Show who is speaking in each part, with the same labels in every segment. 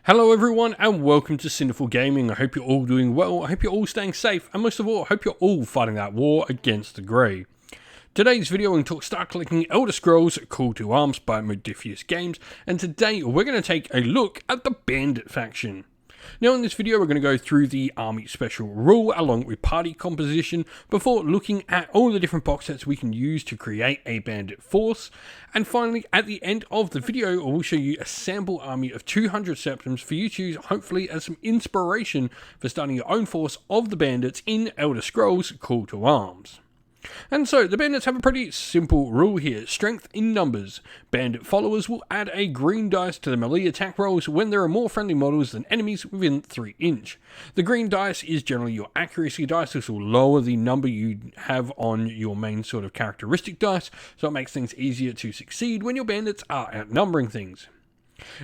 Speaker 1: Hello everyone and welcome to Cinderful Gaming. I hope you're all doing well, I hope you're all staying safe, and most of all, I hope you're all fighting that war against the Grey. Today's video we're going to talk start collecting Elder Scrolls Call to Arms by Modiphius Games, and today we're going to take a look at the Bandit faction. Now in this video we're going to go through the army special rule along with party composition before looking at all the different box sets we can use to create a bandit force, and finally at the end of the video I will show you a sample army of 200 septums for you to use hopefully as some inspiration for starting your own force of the bandits in Elder Scrolls Call to Arms. And so, the bandits have a pretty simple rule here, strength in numbers. Bandit followers will add a green dice to the melee attack rolls when there are more friendly models than enemies within 3 inch. The green dice is generally your accuracy dice. This will lower the number you have on your main sort of characteristic dice, so it makes things easier to succeed when your bandits are outnumbering things.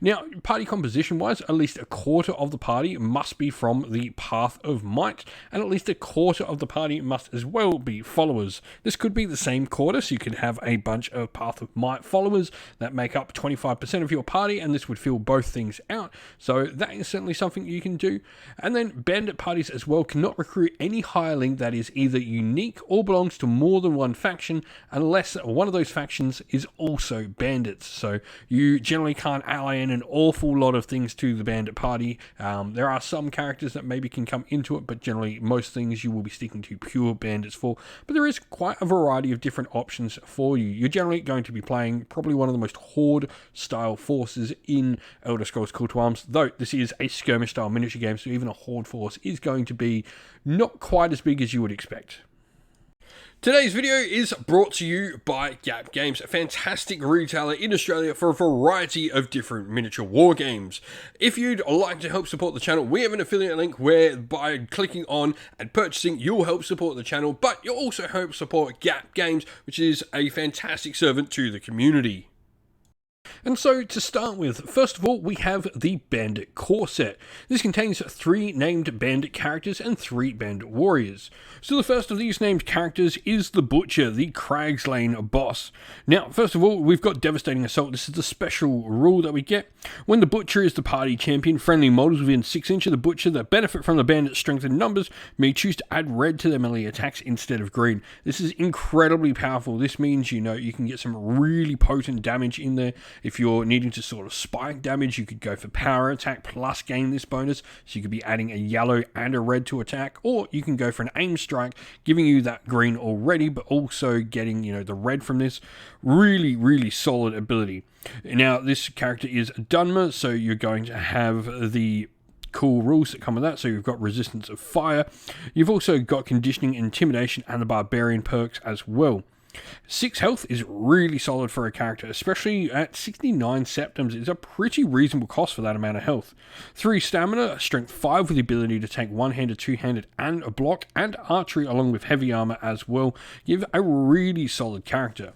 Speaker 1: Now, party composition wise, at least a quarter of the party must be from the Path of Might, and at least a quarter of the party must as well be followers. This could be the same quarter, so you could have a bunch of Path of Might followers that make up 25% of your party, and this would fill both things out, so that is certainly something you can do. And then bandit parties as well cannot recruit any hireling that is either unique or belongs to more than one faction, unless one of those factions is also bandits. So you generally can't ally in an awful lot of things to the bandit party. There are some characters that maybe can come into it, but generally most things you will be sticking to pure bandits for. But there is quite a variety of different options for you. You're generally going to be playing probably one of the most horde style forces in Elder Scrolls Call to Arms, though this is a skirmish style miniature game, so even a horde force is going to be not quite as big as you would expect. Today's video is brought to you by Gap Games, a fantastic retailer in Australia for a variety of different miniature war games. If you'd like to help support the channel, we have an affiliate link where by clicking on and purchasing, you'll help support the channel, but you'll also help support Gap Games, which is a fantastic servant to the community. And so, to start with, first of all, we have the Bandit Core Set. This contains 3 named bandit characters and 3 bandit warriors. So the first of these named characters is the Butcher, the Crags Lane boss. Now, first of all, we've got Devastating Assault. This is the special rule that we get. When the Butcher is the party champion, friendly models within 6 inch of the Butcher that benefit from the bandit's strength in numbers may choose to add red to their melee attacks instead of green. This is incredibly powerful. This means, you know, you can get some really potent damage in there. If you're needing to sort of spike damage, you could go for power attack plus gain this bonus, so you could be adding a yellow and a red to attack, or you can go for an aim strike, giving you that green already, but also getting, you know, the red from this. Really solid ability. Now, this character is Dunmer, so you're going to have the cool rules that come with that. So you've got resistance of fire, you've also got conditioning, intimidation, and the barbarian perks as well. 6 health is really solid for a character, especially at 69 septums. It's a pretty reasonable cost for that amount of health. 3 stamina, strength 5 with the ability to take one-handed, two-handed, and a block, and archery along with heavy armor as well. Give a really solid character.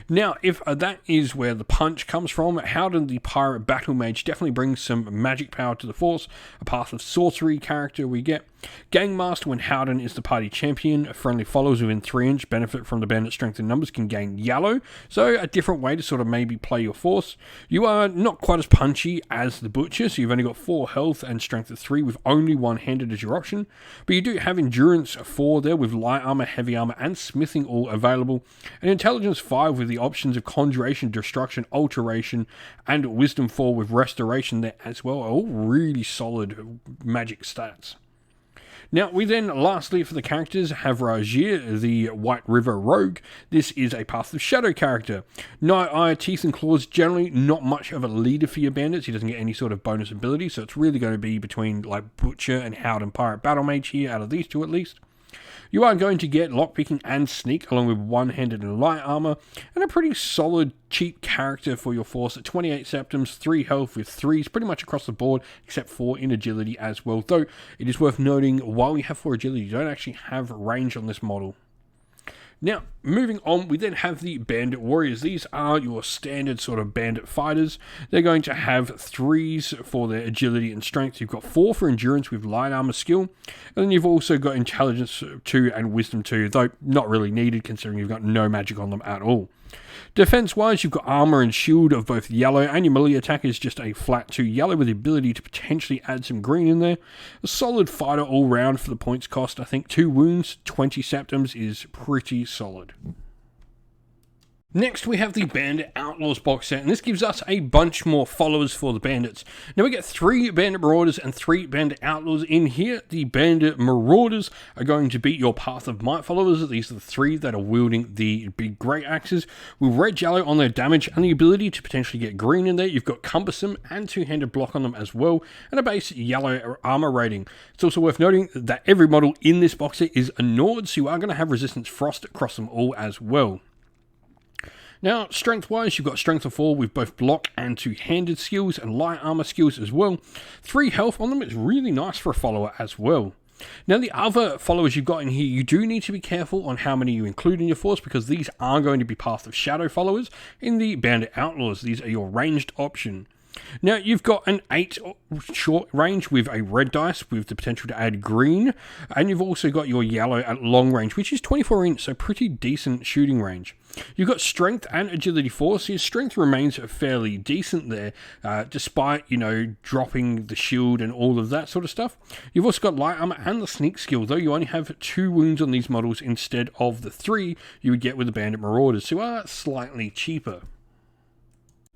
Speaker 1: Now, if that is where the punch comes from, Howden the Pirate Battle Mage definitely brings some magic power to the force. A Path of Sorcery character we get. Gangmaster, when Howden is the party champion, friendly followers within 3 inch benefit from the bandit strength in numbers can gain yellow, so a different way to sort of maybe play your force. You are not quite as punchy as the Butcher, so you've only got 4 health and strength of 3 with only one-handed as your option, but you do have endurance 4 there with light armor, heavy armor, and smithing all available, and intelligence 5 with the options of conjuration, destruction, alteration, and wisdom 4 with restoration there as well. All really solid magic stats. Now, we then, lastly, for the characters, have Rajir, the White River Rogue. This is a Path of Shadow character. Night Eye, Teeth and Claws, generally not much of a leader for your bandits. He doesn't get any sort of bonus ability, so it's really going to be between, like, Butcher and Howden Pirate Battle Mage here, out of these 2 at least. You are going to get lockpicking and sneak along with one-handed and light armor, and a pretty solid cheap character for your force at 28 septums, 3 health with 3s pretty much across the board, except 4 in agility as well. Though it is worth noting, while we have 4 agility, you don't actually have range on this model. Now, moving on, we then have the Bandit Warriors. These are your standard sort of bandit fighters. They're going to have 3s for their agility and strength. You've got 4 for endurance with light armor skill. And then you've also got intelligence 2 and wisdom 2, though not really needed considering you've got no magic on them at all. Defense-wise, you've got armor and shield of both yellow, and your melee attack is just a flat 2 yellow with the ability to potentially add some green in there. A solid fighter all round for the points cost. I think 2 wounds, 20 septims is pretty solid. Next, we have the Bandit Outlaws box set, and this gives us a bunch more followers for the Bandits. Now, we get 3 Bandit Marauders and 3 Bandit Outlaws in here. The Bandit Marauders are going to be your Path of Might followers. These are the 3 that are wielding the big great axes with red yellow on their damage and the ability to potentially get green in there. You've got Cumbersome and 2-handed block on them as well, and a base yellow armor rating. It's also worth noting that every model in this box set is a Nord, so you are going to have resistance frost across them all as well. Now, strength-wise, you've got strength of 4 with both block and 2-handed skills and light armor skills as well. 3 health on them is really nice for a follower as well. Now, the other followers you've got in here, you do need to be careful on how many you include in your force, because these are going to be Path of Shadow followers in the Bandit Outlaws. These are your ranged option. Now, you've got an 8 short range with a red dice with the potential to add green, and you've also got your yellow at long range, which is 24 inch, so pretty decent shooting range. You've got strength and agility 4, so your strength remains fairly decent there, despite, dropping the shield and all of that sort of stuff. You've also got light armor and the sneak skill, though you only have 2 wounds on these models instead of the 3 you would get with the Bandit Marauders, who are slightly cheaper.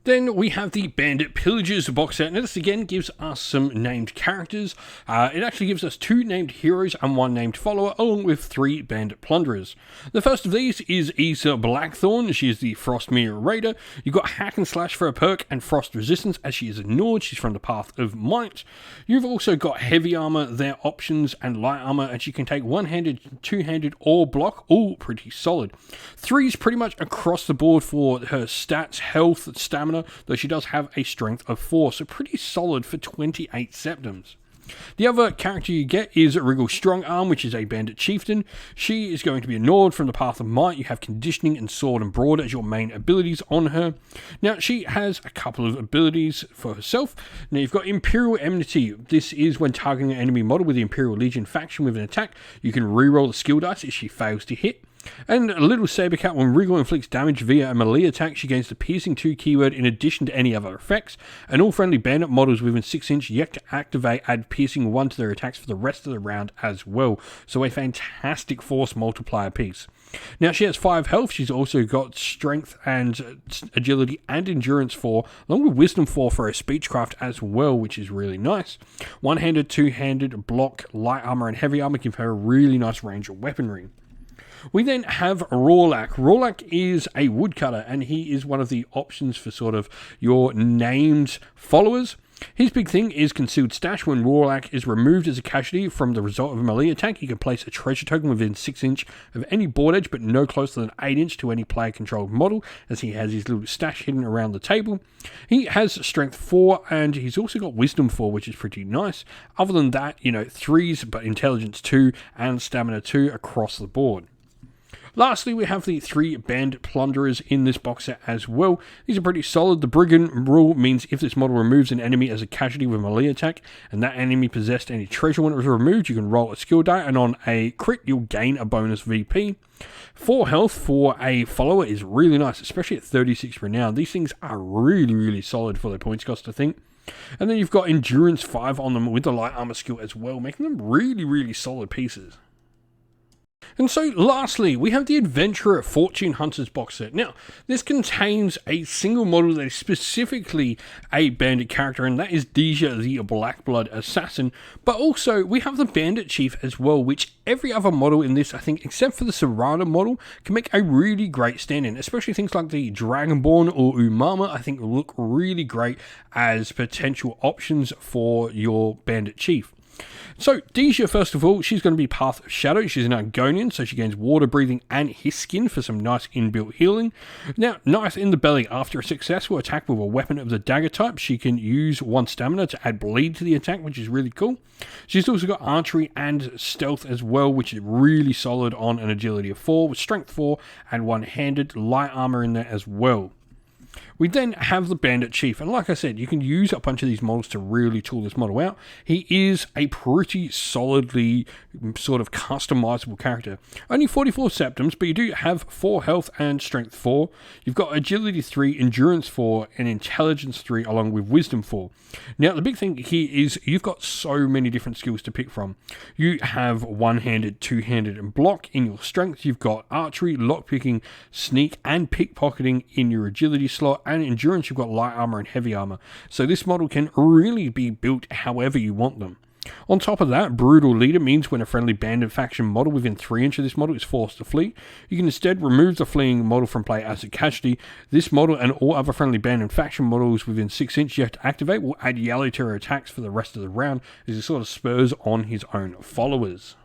Speaker 1: Then we have the Bandit Pillages box set. Now, this again gives us some named characters. It actually gives us 2 named heroes and 1 named follower, along with 3 Bandit Plunderers. The first of these is Isa Blackthorn. She is the Frostmere Raider. You've got Hack and Slash for a perk and Frost Resistance, as she is a Nord. She's from the Path of Might. You've also got Heavy Armor, their options, and Light Armor, and she can take 1-handed, 2-handed, or block. All pretty solid. 3's pretty much across the board for her stats, health, stamina, though she does have a strength of 4, so pretty solid for 28 septims. The other character you get is Wriggle Strongarm, which is a Bandit Chieftain. She is going to be a Nord from the Path of Might. You have Conditioning and Sword and Broad as your main abilities on her. Now, she has a couple of abilities for herself. Now, you've got Imperial Enmity. This is when targeting an enemy model with the Imperial Legion faction with an attack. You can reroll the skill dice if she fails to hit. And Little Sabercat, when Wriggle inflicts damage via a melee attack, she gains the Piercing 2 keyword in addition to any other effects, and all friendly bandit models within 6 inch yet to activate add Piercing 1 to their attacks for the rest of the round as well, so a fantastic force multiplier piece. Now, she has 5 health. She's also got strength and agility and endurance 4, along with wisdom 4 for her speechcraft as well, which is really nice. 1-handed, 2-handed, block, light armor, and heavy armor give her a really nice range of weaponry. We then have Rorlak. Rorlak is a woodcutter, and he is one of the options for sort of your named followers. His big thing is Concealed Stash. When Rorlak is removed as a casualty from the result of a melee attack, you can place a treasure token within 6 inch of any board edge, but no closer than 8 inch to any player-controlled model, as he has his little stash hidden around the table. He has Strength 4, and he's also got Wisdom 4, which is pretty nice. Other than that, 3s, but Intelligence 2 and Stamina 2 across the board. Lastly, we have the 3 Bandit Plunderers in this box set as well. These are pretty solid. The Brigand rule means if this model removes an enemy as a casualty with a melee attack, and that enemy possessed any treasure when it was removed, you can roll a skill die, and on a crit, you'll gain a bonus VP. 4 health for a follower is really nice, especially at 36 renown. These things are really, really solid for their points cost, I think. And then you've got Endurance 5 on them with the light armor skill as well, making them really, really solid pieces. And so, lastly, we have the Adventurer Fortune Hunters box set. Now, this contains a single model that is specifically a bandit character, and that is Deja, the Blackblood Assassin. But also, we have the Bandit Chief as well, which every other model in this, I think, except for the Serrano model, can make a really great stand-in. Especially things like the Dragonborn or Umama, I think look really great as potential options for your Bandit Chief. So, Deja, first of all, she's going to be Path of Shadow. She's an Argonian, so she gains water breathing and his skin for some nice inbuilt healing. Now, Knife in the Belly. After a successful attack with a weapon of the dagger type, she can use 1 stamina to add bleed to the attack, which is really cool. She's also got archery and stealth as well, which is really solid on an agility of 4, with strength 4 and 1-handed light armor in there as well. We then have the Bandit Chief, and like I said, you can use a bunch of these models to really tool this model out. He is a pretty solidly sort of customizable character. Only 44 septums, but you do have 4 health and strength 4. You've got agility 3, endurance 4, and intelligence 3, along with wisdom 4. Now, the big thing here is you've got so many different skills to pick from. You have one-handed, two-handed, and block in your strength. You've got archery, lockpicking, sneak, and pickpocketing in your agility slot, and endurance you've got light armor and heavy armor. So this model can really be built however you want them. On top of that, Brutal Leader means when a friendly bandit faction model within 3 inches of this model is forced to flee, you can instead remove the fleeing model from play as a casualty. This model and all other friendly bandit faction models within 6 inches you have to activate will add yellow terror attacks for the rest of the round, as he sort of spurs on his own followers.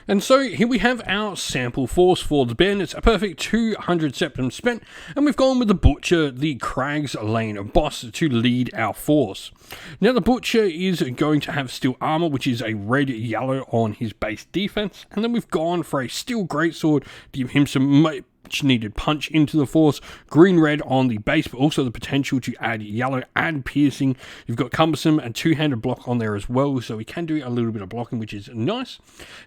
Speaker 1: And so here we have our sample force for the Bandits, a perfect 200 septums spent, and we've gone with the Butcher, the Crags Lane boss, to lead our force. Now the Butcher is going to have steel armor, which is a red-yellow on his base defense, and then we've gone for a steel greatsword to give him some much needed punch into the force, green-red on the base, but also the potential to add yellow and piercing. You've got cumbersome and two-handed block on there as well, so we can do a little bit of blocking, which is nice.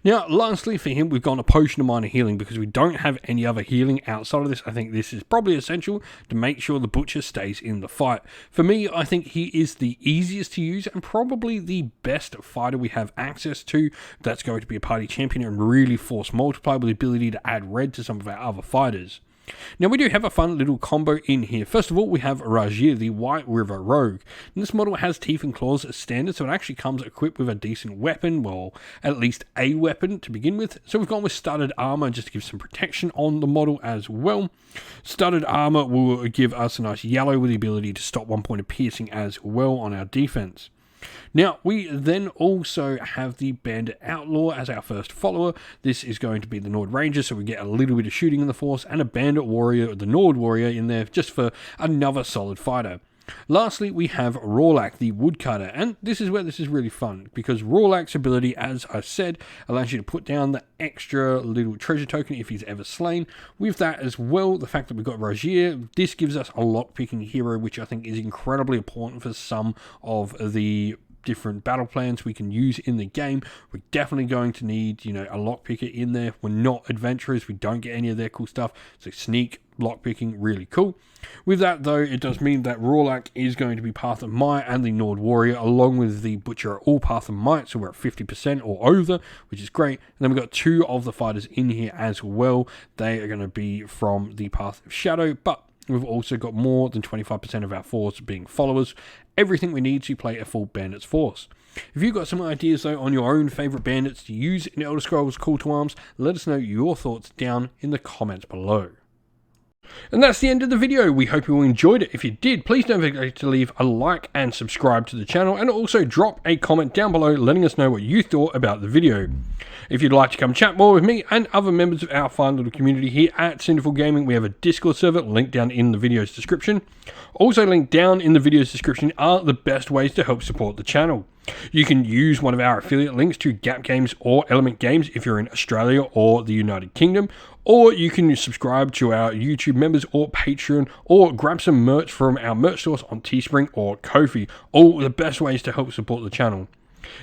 Speaker 1: Now, lastly for him, we've gone a potion of minor healing because we don't have any other healing outside of this. I think this is probably essential to make sure the Butcher stays in the fight. For me, I think he is the easiest to use and probably the best fighter we have access to. That's going to be a party champion and really force multiply with the ability to add red to some of our other fighters. Now we do have a fun little combo in here. First of all, we have Rajir, the White River Rogue. And this model has teeth and claws as standard, so it actually comes equipped with a decent weapon, well, at least a weapon to begin with. So we've gone with studded armor just to give some protection on the model as well. Studded armor will give us a nice yellow with the ability to stop 1 point of piercing as well on our defense. Now, we then also have the Bandit Outlaw as our first follower. This is going to be the Nord Ranger, so we get a little bit of shooting in the force, and a Bandit Warrior, the Nord Warrior, in there just for another solid fighter. Lastly, we have Rawlak, the Woodcutter, and this is where this is really fun, because Rawlak's ability, as I said, allows you to put down the extra little treasure token if he's ever slain. With that as well, the fact that we've got Rajir, this gives us a lockpicking hero, which I think is incredibly important for some of the different battle plans we can use in the game. We're definitely going to need, a lockpicker in there. We're not adventurers, we don't get any of their cool stuff, so sneak, lockpicking, really cool. With that though, it does mean that Rawlak is going to be Path of Might, and the Nord Warrior along with the Butcher are all Path of Might, so we're at 50% or over, which is great. And then we've got 2 of the fighters in here as well. They are going to be from the Path of Shadow, but we've also got more than 25% of our force being followers. Everything we need to play a full Bandits force. If you've got some ideas though on your own favourite Bandits to use in Elder Scrolls Call to Arms, let us know your thoughts down in the comments below. And that's the end of the video. We hope you all enjoyed it. If you did, please don't forget to leave a like and subscribe to the channel, and also drop a comment down below letting us know what you thought about the video. If you'd like to come chat more with me and other members of our fine little community here at Sinful Gaming, we have a Discord server linked down in the video's description. Also linked down in the video's description are the best ways to help support the channel. You can use one of our affiliate links to Gap Games or Element Games if you're in Australia or the United Kingdom, or you can subscribe to our YouTube members or Patreon, or grab some merch from our merch stores on Teespring or Ko-fi. All the best ways to help support the channel.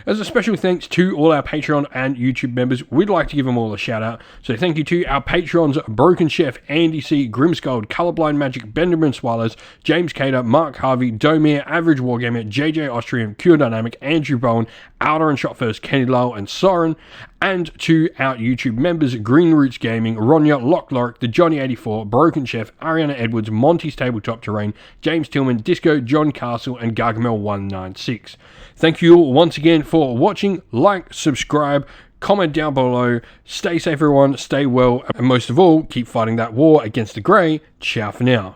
Speaker 1: As a special thanks to all our Patreon and YouTube members, we'd like to give them all a shout out. So thank you to our Patrons: Broken Chef, Andy C, Grimskull, Colorblind Magic, Benjamin Swallows, James Cater, Mark Harvey, Domir, Average Wargamer, JJ Austrian, Cure Dynamic, Andrew Bowen, Outer and Shot First, Kenny Lowell, and Soren. And to our YouTube members: Green Roots Gaming, Ronya, Lock Lorick, the Johnny84, Broken Chef, Ariana Edwards, Monty's Tabletop Terrain, James Tillman, Disco, John Castle, and Gargamel196. Thank you all once again for watching. Like, subscribe, comment down below. Stay safe everyone, stay well, and most of all, keep fighting that war against the grey. Ciao for now.